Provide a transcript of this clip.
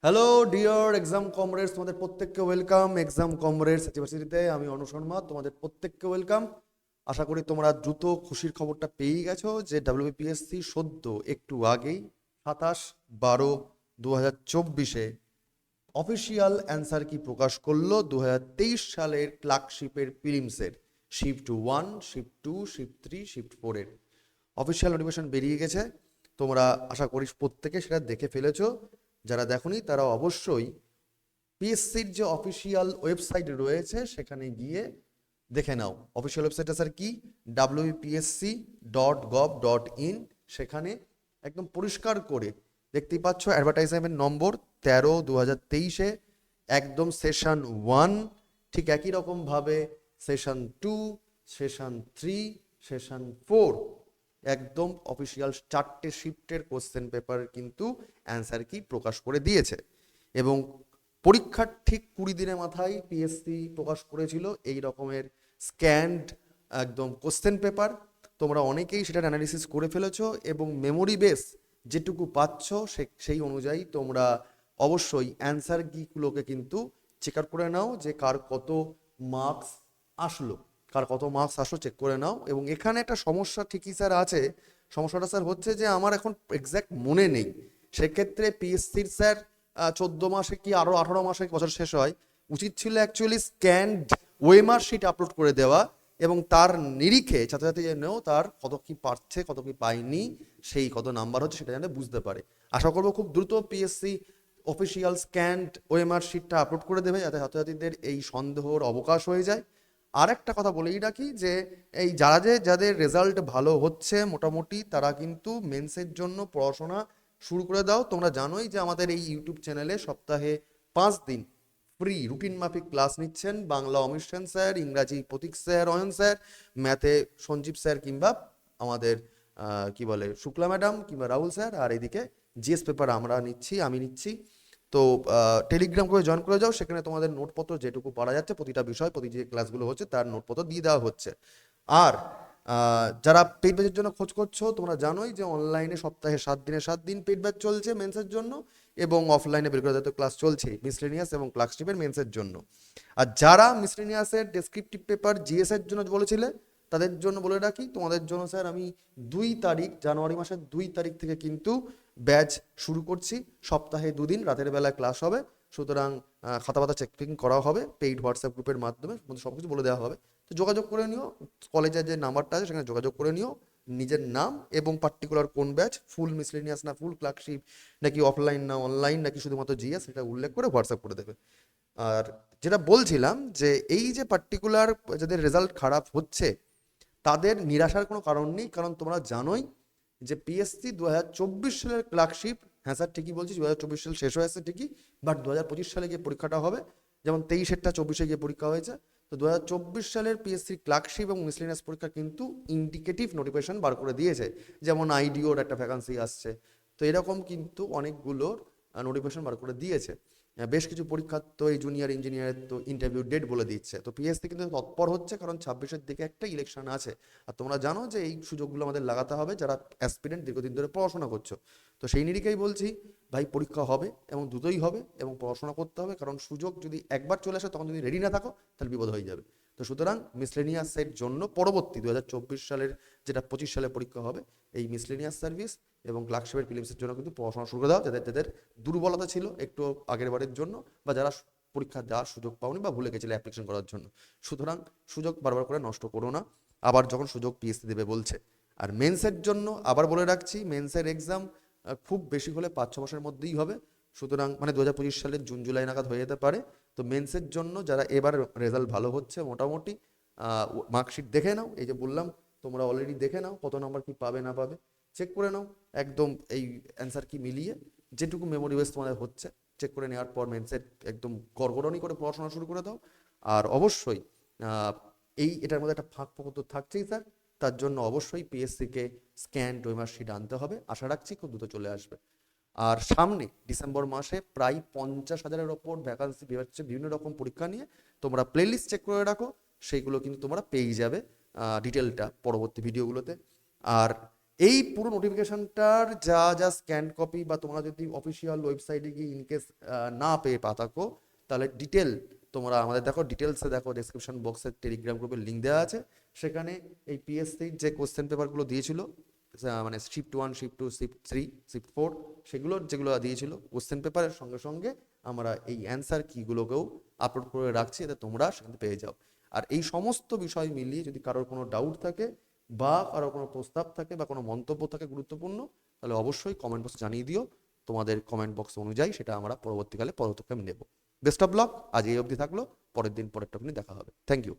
Hello dear exam comrades, তোমাদের প্রত্যেককে welcome exam comrades ইউনিভার্সিটিতে। আমি অনু শর্মা, তোমাদের প্রত্যেককে ওয়েলকাম। আশা করি তোমরা দ্রুত খুশির খবরটা পেয়ে গেছো যে ডাব্লিউবিপিএসসি সদ্য একটু আগেই 27/12/2024 অফিসিয়াল অ্যান্সার কি প্রকাশ করলো 2023 সালের ক্লার্কশিপের প্রিলিমসের শিফট 1, শিফট 2, শিফট 3, শিফট 4 এর অফিসিয়াল নোটিফিকেশন বেরিয়ে গেছে। তোমরা আশা করি প্রত্যেকে সেটা দেখে ফেলেছো। যারা দেখোনি তারা অবশ্যই পিএসসির যে অফিসিয়াল ওয়েবসাইট রয়েছে সেখানে গিয়ে দেখে নাও। অফিসিয়াল ওয়েবসাইটটা স্যার কি? wpsc.gov.in। সেখানে একদম পরিষ্কার করে দেখতেই পাচ্ছ অ্যাডভার্টাইজমেন্ট নম্বর 13/2023-এ একদম সেশন 1, ঠিক একই রকমভাবে সেশন 2, সেশন 3, সেশন 4 একদম অফিসিয়াল 4টে শিফটের কোশ্চেন পেপার কিন্তু অ্যান্সার কি প্রকাশ করে দিয়েছে। এবং পরীক্ষার ঠিক 20 দিনের মাথায় পিএসসি প্রকাশ করেছিল এই রকমের স্ক্যান্ড একদম কোশ্চেন পেপার। তোমরা অনেকেই সেটার অ্যানালিসিস করে ফেলেছো এবং মেমোরি বেস যেটুকু পাচ্ছ সেই অনুযায়ী তোমরা অবশ্যই অ্যান্সার কিগুলোকে কিন্তু চেক আউট করে নাও যে কার কত মার্কস আসলো, চেক করে নাও। এবং এখানে একটা সমস্যা ঠিকই স্যার আছে। সমস্যাটা স্যার হচ্ছে যে আমার এখন এক্স্যাক্ট মনে নেই। সেক্ষেত্রে পিএসসির স্যার 14 মাসে কি আরো 18 মাসে বছর শেষ হয়, উচিত ছিল actually scanned OMR sheet upload করে দেওয়া এবং তার নিরিখে ছাত্রছাত্রী জেনেও তার কত কি পারছে কত কি পায়নি, সেই কত নাম্বার হচ্ছে সেটা যেন বুঝতে পারে। আশা করবো খুব দ্রুত পিএসসি অফিসিয়াল স্ক্যান্ড ওএমআর শিটটা আপলোড করে দেবে যাতে ছাত্রছাত্রীদের এই সন্দেহর অবকাশ হয়ে যায়। আর একটা কথা বলেই রাখি যে এই যাদের রেজাল্ট ভালো হচ্ছে মোটামুটি তারা কিন্তু মেন্সের জন্য পড়াশোনা শুরু করে দাও। তোমরা জানোই যে আমাদের এই ইউটিউব চ্যানেলে সপ্তাহে 5 দিন ফ্রি রুটিন মাফিক ক্লাস নিচ্ছেন বাংলা অমিত সেন স্যার, ইংরাজি প্রতীক স্যার, অয়ন স্যার, ম্যাথে সঞ্জীব স্যার কিংবা আমাদের কি বলে শুক্লা ম্যাডাম কিংবা রাহুল স্যার, আর এদিকে জিএস পেপার আমি নিচ্ছি। তো টেলিগ্রাম করে জয়েন করে যাও, সেখানে তোমাদের নোটপত্র যেটুকু পড়া যাচ্ছে প্রতিটা বিষয় প্রতি যে ক্লাসগুলো হচ্ছে তার নোটপত্র দিয়ে দেওয়া হচ্ছে। আর যারা পেইড ব্যাচের জন্য খোঁজ করছো তোমরা জানোই যে অনলাইনে সপ্তাহে 7 দিনে 7 দিন পেইড ব্যাচ চলছে মেন্সের জন্য, এবং অফলাইনে বের ক্লাস চলছে মিসলেনিয়াস এবং ক্লার্কশিপের মেন্সের জন্য। আর যারা মিসলেনিয়াসের ডেসক্রিপটিভ পেপার জিএস এর জন্য বলেছিলে তাদের জন্য বলে রাখি, তোমাদের জন্য স্যার আমি 2 তারিখ জানুয়ারি মাসের 2 তারিখ থেকে কিন্তু ব্যাচ শুরু করছি। সপ্তাহে 2 দিন রাতের বেলায় ক্লাস হবে। সুতরাং খাতা পাতা চেকিং করা হবে, পেইড হোয়াটসঅ্যাপ গ্রুপের মাধ্যমে সব কিছু বলে দেওয়া হবে। তো যোগাযোগ করে নিও, কলেজের যে নাম্বারটা আছে সেখানে যোগাযোগ করে নিও, নিজের নাম এবং পার্টিকুলার কোন ব্যাচ, ফুল মিসলেনিয়াস না ফুল ক্লার্কশিপ নাকি অফলাইন না অনলাইন নাকি শুধুমাত্র জিএস, সেটা উল্লেখ করে হোয়াটসঅ্যাপ করে দেবে। আর যেটা বলছিলাম যে এই যে পার্টিকুলার যাদের রেজাল্ট খারাপ হচ্ছে তাদের নিরাশার কোনো কারণ নেই, কারণ তোমরা জানোই যে পিএসসি 2024 সালের ক্লার্কশিপ, হ্যাঁ স্যার ঠিকই বলছি 2024 সাল শেষ হয়ে আসছে ঠিকই, বাট 2025 সালে গিয়ে পরীক্ষাটা হবে। যেমন 23-এরটা 24-এ গিয়ে পরীক্ষা হয়েছে। তো 2024 সালের পিএসসি ক্লার্কশিপ এবং মিসলেনিয়াস পরীক্ষা কিন্তু ইন্ডিকেটিভ নোটিফিকেশন বার করে দিয়েছে। যেমন আইডিওর একটা ভ্যাকান্সি আসছে, তো এরকম কিন্তু অনেকগুলোর নোটিফিকেশন বার করে দিয়েছে। বেশ কিছু পরীক্ষার তো এই জুনিয়র ইঞ্জিনিয়ারের তো ইন্টারভিউ ডেট বলে দিচ্ছে। তো পিএসসি কিন্তু তৎপর হচ্ছে, কারণ 26-এর দিকে একটা ইলেকশন আছে। আর তোমরা জানো যে এই সুযোগগুলো আমাদের লাগাতে হবে যারা অ্যাসপিরেন্ট দীর্ঘদিন ধরে পড়াশোনা করছো। তো সেই নিরিখেই বলছি ভাই, পরীক্ষা হবে এবং দ্রুতই হবে এবং পড়াশোনা করতে হবে, কারণ সুযোগ যদি একবার চলে আসে তখন যদি রেডি না থাকো তাহলে বিপদ হয়ে যাবে। তো সুতরাং মিসলেনিয়াসের জন্য পরবর্তী 2024 সালের যেটা 25 সালে পরীক্ষা হবে, এই মিসলেনিয়াস সার্ভিস এবং ক্লার্কশিপের প্রিলিমসের জন্য কিন্তু পড়াশোনা শুরু করে দাও, যাদের যাদের দুর্বলতা ছিল একটু আগের বারের জন্য, বা যারা পরীক্ষা দেওয়ার সুযোগ পাওনি বা ভুলে গেছিলে অ্যাপ্লিকেশন করার জন্য। সুতরাং সুযোগ বারবার করে নষ্ট করো না, আবার যখন সুযোগ পিএসসি দেবে বলছে। আর মেন্সের জন্য আবার বলে রাখছি, মেন্সের এক্সাম খুব বেশি হলে 5-6 মাসের মধ্যেই হবে। সুতরাং মানে 2025 সালের জুন জুলাই নাগাদ হয়ে যেতে পারে। তো মেন্সের জন্য যারা এবার রেজাল্ট ভালো হচ্ছে মোটামুটি মার্কশিট দেখে নাও, এই যে বললাম তোমরা অলরেডি দেখে নাও কত নাম্বার কি পাবে না পাবে, চেক করে নাও একদম এই অ্যান্সার কি মিলিয়ে যেটুকু মেমোরি বেস তোমাদের হচ্ছে চেক করে নেওয়ার পর মেন্সের একদম গড়গড়নি করে পড়াশোনা শুরু করে দাও। আর অবশ্যই আহ, এটার মধ্যে একটা ফাঁক ফোকর তো থাকছেই স্যার, তার জন্য অবশ্যই পিএসসিকে স্ক্যান ডোমার শিট আনতে হবে। আশা রাখছি খুব দ্রুত চলে আসবে। আর সামনে ডিসেম্বর মাসে প্রায় 50,000-এর ওপর ভ্যাকান্সি বেরোচ্ছে বিভিন্ন রকম পরীক্ষা নিয়ে। তোমরা প্লেলিস্ট চেক করে রাখো, সেইগুলো কিন্তু তোমরা পেয়ে যাবে ডিটেলটা পরবর্তী ভিডিওগুলোতে। আর এই পুরো নোটিফিকেশনটার যা যা স্ক্যান কপি বা তোমরা যদি অফিসিয়াল ওয়েবসাইটে গিয়ে ইনকেস না পেয়ে থাকো, তাহলে ডিটেল তোমরা আমাদের দেখো, ডিটেলসে দেখো, ডেসক্রিপশন বক্সের টেলিগ্রাম গ্রুপের লিঙ্ক দেওয়া আছে, সেখানে এই পিএসসির যে কোশ্চেন পেপারগুলো দিয়েছিল, মানে শিফট 1, শিফট 2, শিফট 3, শিফট 4, সেগুলোর যেগুলো দিয়েছিল কোশ্চেন পেপারের সঙ্গে সঙ্গে আমরা এই অ্যান্সার কিগুলোকেও আপলোড করে রাখছি, যাতে তোমরা সেখানে পেয়ে যাও। আর এই সমস্ত বিষয় মিলিয়ে যদি কারোর কোনো ডাউট থাকে বা কারো কোনো প্রস্তাব থাকে বা কোনো মন্তব্য থাকে গুরুত্বপূর্ণ, তাহলে অবশ্যই কমেন্ট বক্সে জানিয়ে দিও। তোমাদের কমেন্ট বক্স অনুযায়ী সেটা আমরা পরবর্তীকালে পদক্ষেপ নেব। Best of luck. আজ এই অবধি থাকলো, পরের দিন পরের টপিকে দেখা হবে। Thank you.